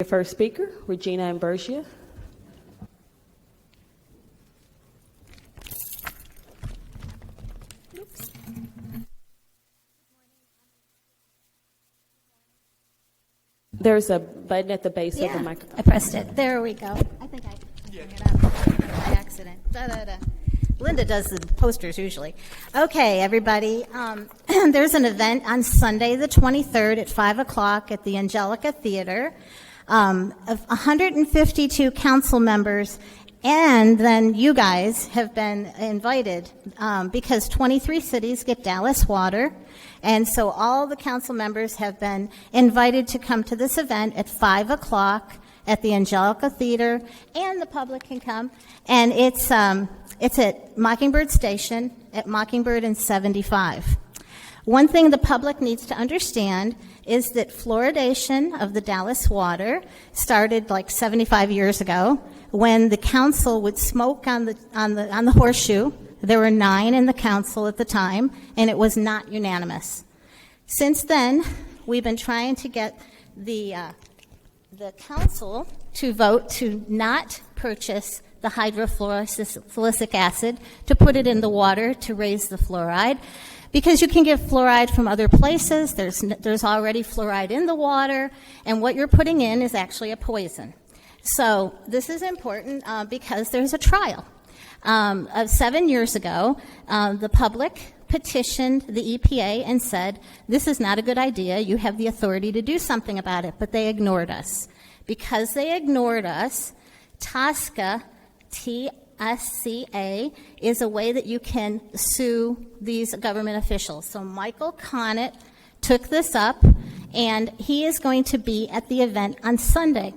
first speaker, Regina Ambergia. There's a button at the base of the microphone. I pressed it. There we go. I think I hung it up by accident. Linda does the posters usually. Okay, everybody. There's an event on Sunday the 23rd at 5 o'clock at the Angelica Theater of 152 council members, and then you guys have been invited because 23 cities get Dallas water. And so all the council members have been invited to come to this event at 5 o'clock at the Angelica Theater, and the public can come. And it's at Mockingbird Station at Mockingbird and 75. One thing the public needs to understand is that fluoridation of the Dallas water started like 75 years ago when the council would smoke on the horseshoe. There were 9 in the council at the time, and it was not unanimous. Since then, we've been trying to get the council to vote to not purchase the hydrofluoric acid to put it in the water to raise the fluoride, because you can get fluoride from other places. There's already fluoride in the water, and what you're putting in is actually a poison. So this is important because there's a trial. 7 years ago, the public petitioned the EPA and said, this is not a good idea. You have the authority to do something about it. But they ignored us. Because they ignored us, TSCA, T-S-C-A, is a way that you can sue these government officials. So Michael Connett took this up, and he is going to be at the event on Sunday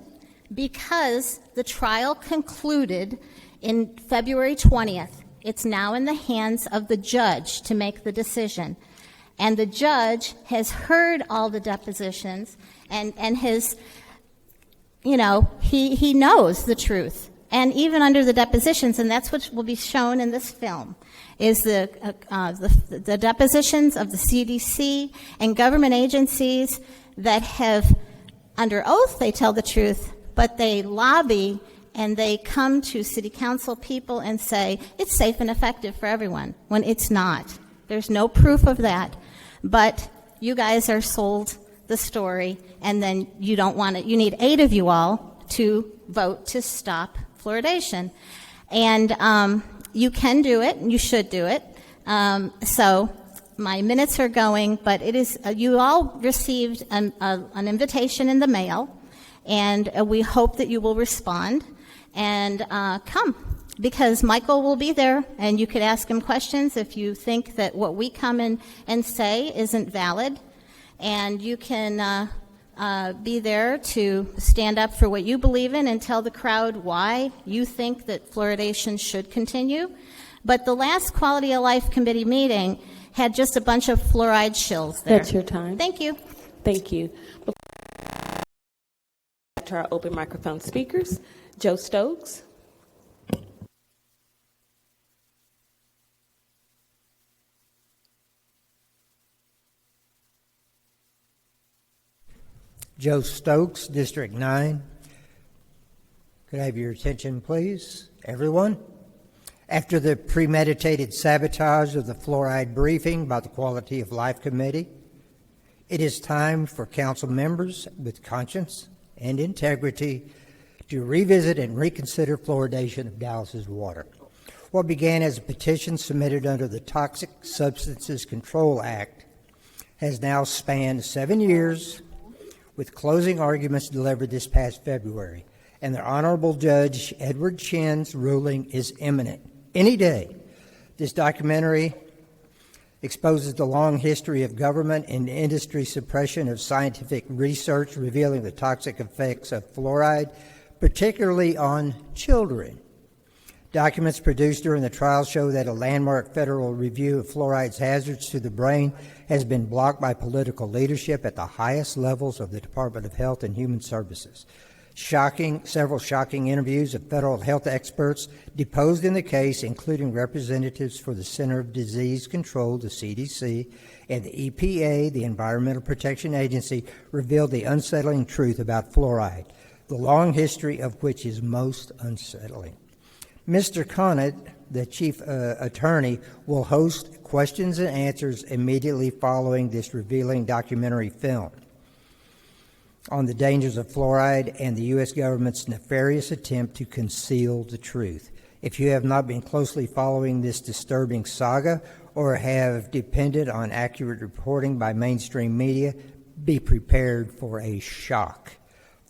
because the trial concluded in February 20th. It's now in the hands of the judge to make the decision. And the judge has heard all the depositions and has, he knows the truth. And even under the depositions, and that's what will be shown in this film, is the depositions of the CDC and government agencies that have, under oath, they tell the truth, but they lobby and they come to city council people and say, it's safe and effective for everyone, when it's not. There's no proof of that. But you guys are sold the story, and then you don't want it. You need 8 of you all to vote to stop fluoridation. And you can do it, and you should do it. So my minutes are going, but it is you all received an invitation in the mail, and we hope that you will respond and come, because Michael will be there, and you could ask him questions if you think that what we come in and say isn't valid, and you can be there to stand up for what you believe in and tell the crowd why you think that fluoridation should continue. But the last Quality of Life Committee meeting had just a bunch of fluoride shills there. That's your time. Thank you. Thank you. To our open microphone speakers, Joe Stokes. Joe Stokes, District 9. Could I have your attention, please, everyone? After the premeditated sabotage of the fluoride briefing by the Quality of Life Committee, it is time for council members with conscience and integrity to revisit and reconsider fluoridation of Dallas's water. What began as a petition submitted under the Toxic Substances Control Act has now spanned 7 years, with closing arguments delivered this past February, and the Honorable Judge Edward Chin's ruling is imminent. Any day. This documentary exposes the long history of government and industry suppression of scientific research revealing the toxic effects of fluoride, particularly on children. Documents produced during the trial show that a landmark federal review of fluoride's hazards to the brain has been blocked by political leadership at the highest levels of the Department of Health and Human Services. Several shocking interviews of federal health experts deposed in the case, including representatives for the Center of Disease Control, the CDC, and the EPA, the Environmental Protection Agency, revealed the unsettling truth about fluoride. the long history of which is most unsettling. Mr. Connett, the chief attorney, will host questions and answers immediately following this revealing documentary film on the dangers of fluoride and the U.S. government's nefarious attempt to conceal the truth. If you have not been closely following this disturbing saga or have depended on accurate reporting by mainstream media, be prepared for a shock.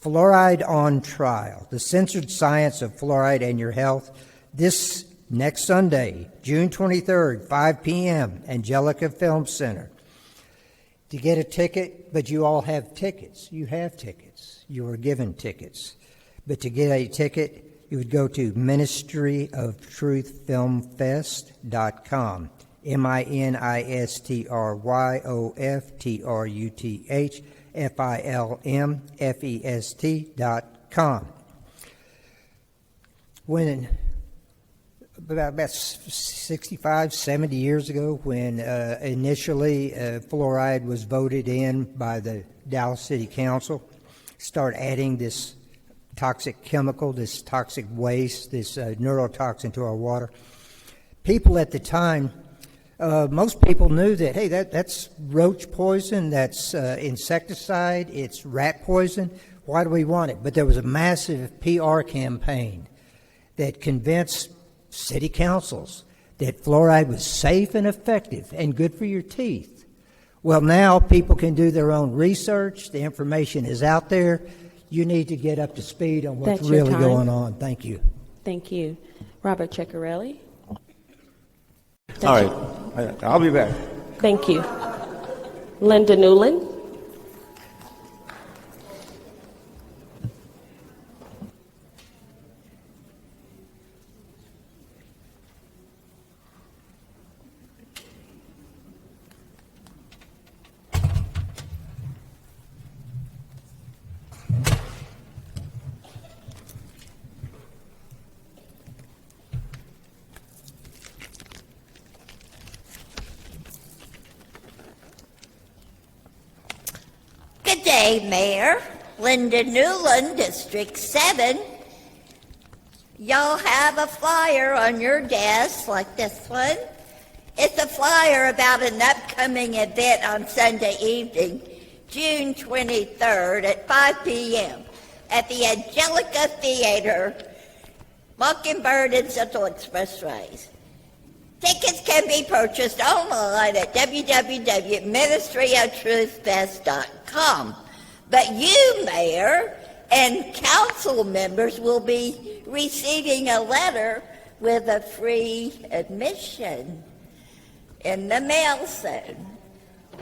Fluoride on Trial, the censored science of fluoride and your health, this next Sunday, June 23rd, 5 p.m., Angelica Film Center. To get a ticket, but you all have tickets. You have tickets. You were given tickets. But to get a ticket, you would go to ministryoftruthfilmfest.com, ministryoftruthfilmfest.com. When about 65, 70 years ago, when initially fluoride was voted in by the Dallas City Council, start adding this toxic chemical, this toxic waste, this neurotoxin to our water. People at the time, most people knew that, hey, that's roach poison, that's insecticide, it's rat poison. Why do we want it? But there was a massive PR campaign that convinced city councils that fluoride was safe and effective and good for your teeth. Well, now people can do their own research. The information is out there. You need to get up to speed on what's really going on. Thank you. Thank you. Robert Ceccarelli. All right. I'll be back. Thank you. Linda Newland. Good day, Mayor. Linda Newland, District 7. Y'all have a flyer on your desk like this one. It's a flyer about an upcoming event on Sunday evening, June 23rd at 5 p.m. at the Angelica Theater, Mockingbird and Central Expressways. Tickets can be purchased online at www.ministryoftruthfest.com. But you, Mayor, and council members will be receiving a letter with a free admission in the mail soon.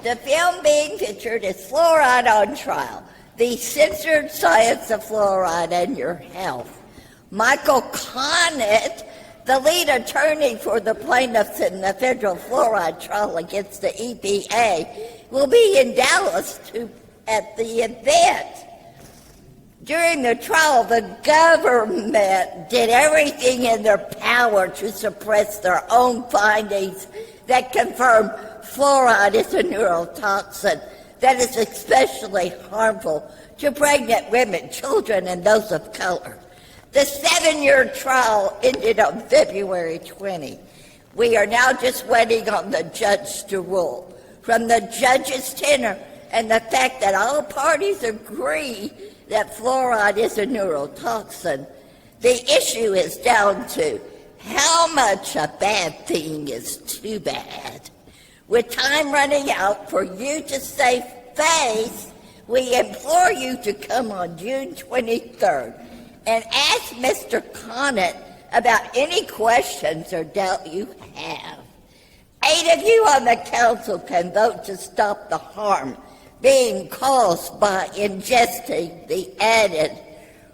The film being featured is Fluoride on Trial, the censored science of fluoride and your health. Michael Connett, the lead attorney for the plaintiffs in the federal fluoride trial against the EPA, will be in Dallas at the event. During the trial, the government did everything in their power to suppress their own findings that confirm fluoride is a neurotoxin that is especially harmful to pregnant women, children, and those of color. The 7-year trial ended on February 20. We are now just waiting on the judge to rule. From the judge's tenor and the fact that all parties agree that fluoride is a neurotoxin, the issue is down to how much a bad thing is too bad. With time running out for you to save face, we implore you to come on June 23rd and ask Mr. Connett about any questions or doubt you have. 8 of you on the council can vote to stop the harm being caused by ingesting the added,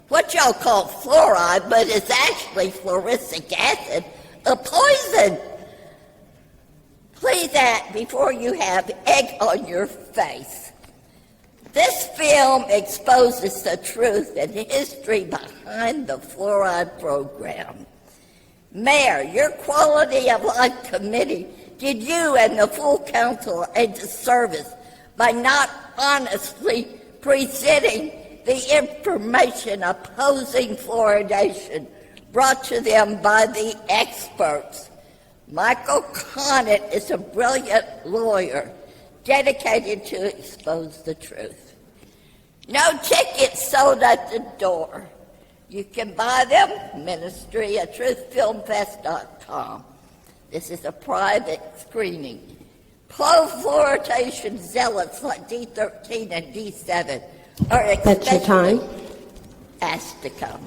what y'all call fluoride, but it's actually fluoric acid, a poison. Please act before you have egg on your face. This film exposes the truth and history behind the fluoride program. Mayor, your Quality of Life Committee did you and the full council a disservice by not honestly presenting the information opposing fluoridation brought to them by the experts. Michael Connett is a brilliant lawyer dedicated to expose the truth. No tickets sold at the door. You can buy them, ministry at truthfilmfest.com. This is a private screening. Pro-fluoridation zealots like D13 and D7 are That's your time. asked to come.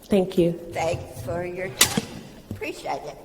Thank you. Thanks for your time. Appreciate it.